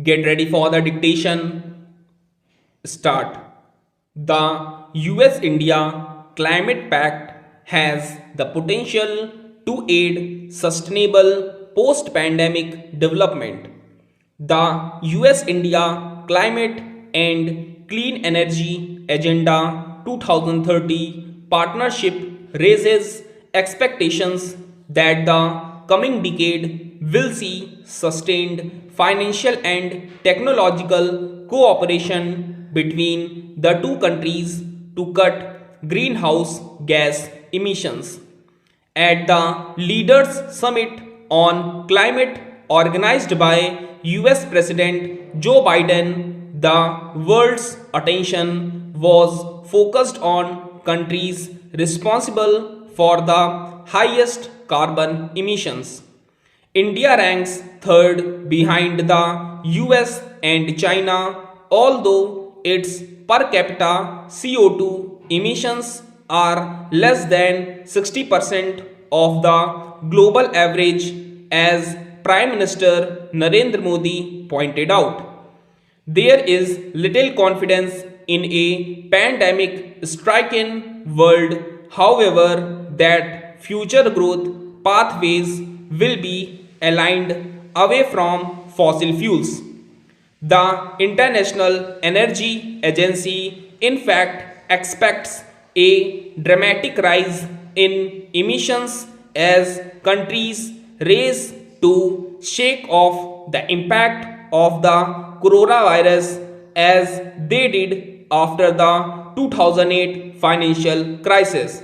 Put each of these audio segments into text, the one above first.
Get ready for the dictation. Start. The US India Climate Pact has the potential to aid sustainable post pandemic development. The US India Climate and Clean Energy Agenda 2030 partnership raises expectations that the coming decade will see sustained financial and technological cooperation between the two countries to cut greenhouse gas emissions. At the Leaders Summit on Climate organized by US President Joe Biden, the world's attention was focused on countries responsible for the highest carbon emissions. India ranks third behind the US and China, although its per capita CO2 emissions are less than 60% of the global average, as Prime Minister Narendra Modi pointed out. There is little confidence in a pandemic stricken world, however, that future growth pathways will be aligned away from fossil fuels. The International Energy Agency, in fact, expects a dramatic rise in emissions as countries race to shake off the impact of the coronavirus as they did after the 2008 financial crisis.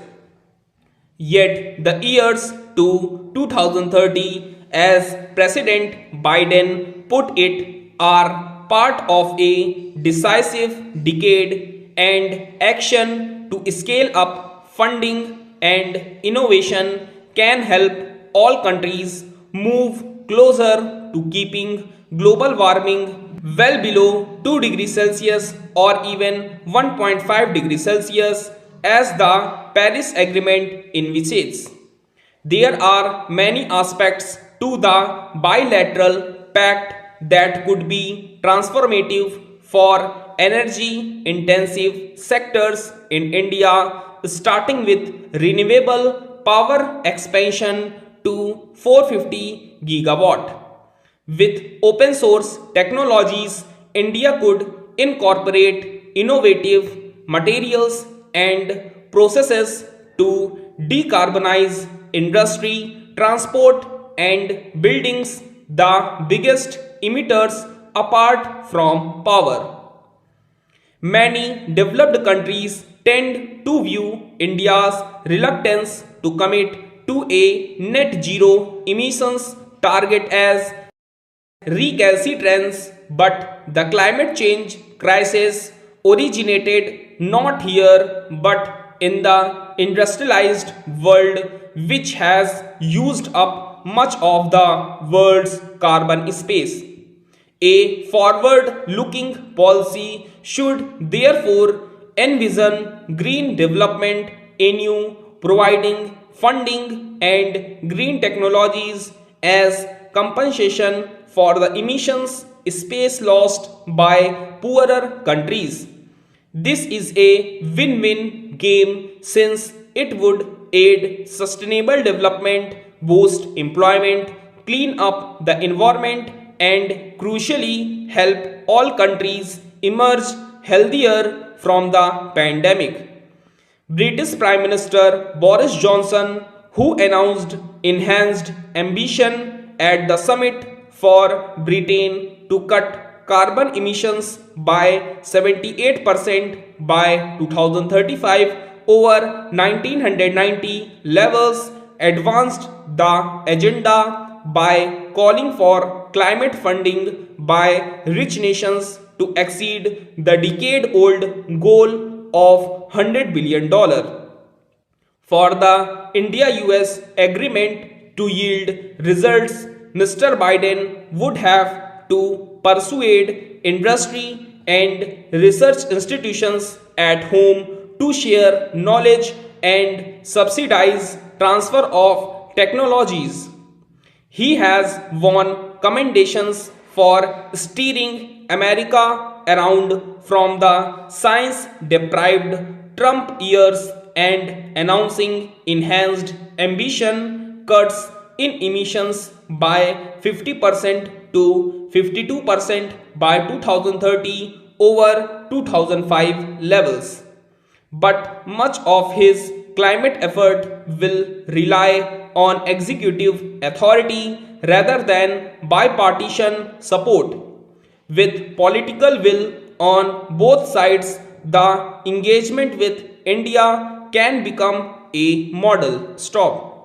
Yet the years to 2030, as President Biden put it, are part of a decisive decade, and action to scale up funding and innovation can help all countries move closer to keeping global warming well below 2 degrees Celsius or even 1.5 degrees Celsius as the Paris Agreement envisages. There are many aspects to the bilateral pact that could be transformative for energy intensive sectors in India, starting with renewable power expansion to 450 gigawatt. With open source technologies, India could incorporate innovative materials and processes to decarbonize industry, transport, and buildings, the biggest emitters apart from power. Many developed countries tend to view India's reluctance to commit to a net zero emissions target as recalcitrance, but the climate change crisis originated not here but in the industrialized world, which has used up much of the world's carbon space. A forward looking policy should therefore envision green development in providing funding and green technologies as compensation for the emissions space lost by poorer countries. This is a win win game since it would aid sustainable development, boost employment, clean up the environment, and crucially help all countries emerge healthier from the pandemic. British Prime Minister Boris Johnson, who announced enhanced ambition at the summit for Britain to cut carbon emissions by 78% by 2035 over 1990 levels, advanced the agenda by calling for climate funding by rich nations to exceed the decade old goal of $100 billion. For the India US agreement to yield results, Mr. Biden would have to persuade industry and research institutions at home to share knowledge and subsidize transfer of technologies. He has won commendations for steering America around from the science deprived Trump years and announcing enhanced ambition cuts in emissions by 50% to 52% by 2030 over 2005 levels. But much of his climate effort will rely on executive authority rather than bipartisan support. With political will on both sides, the engagement with India can become a model. Stop.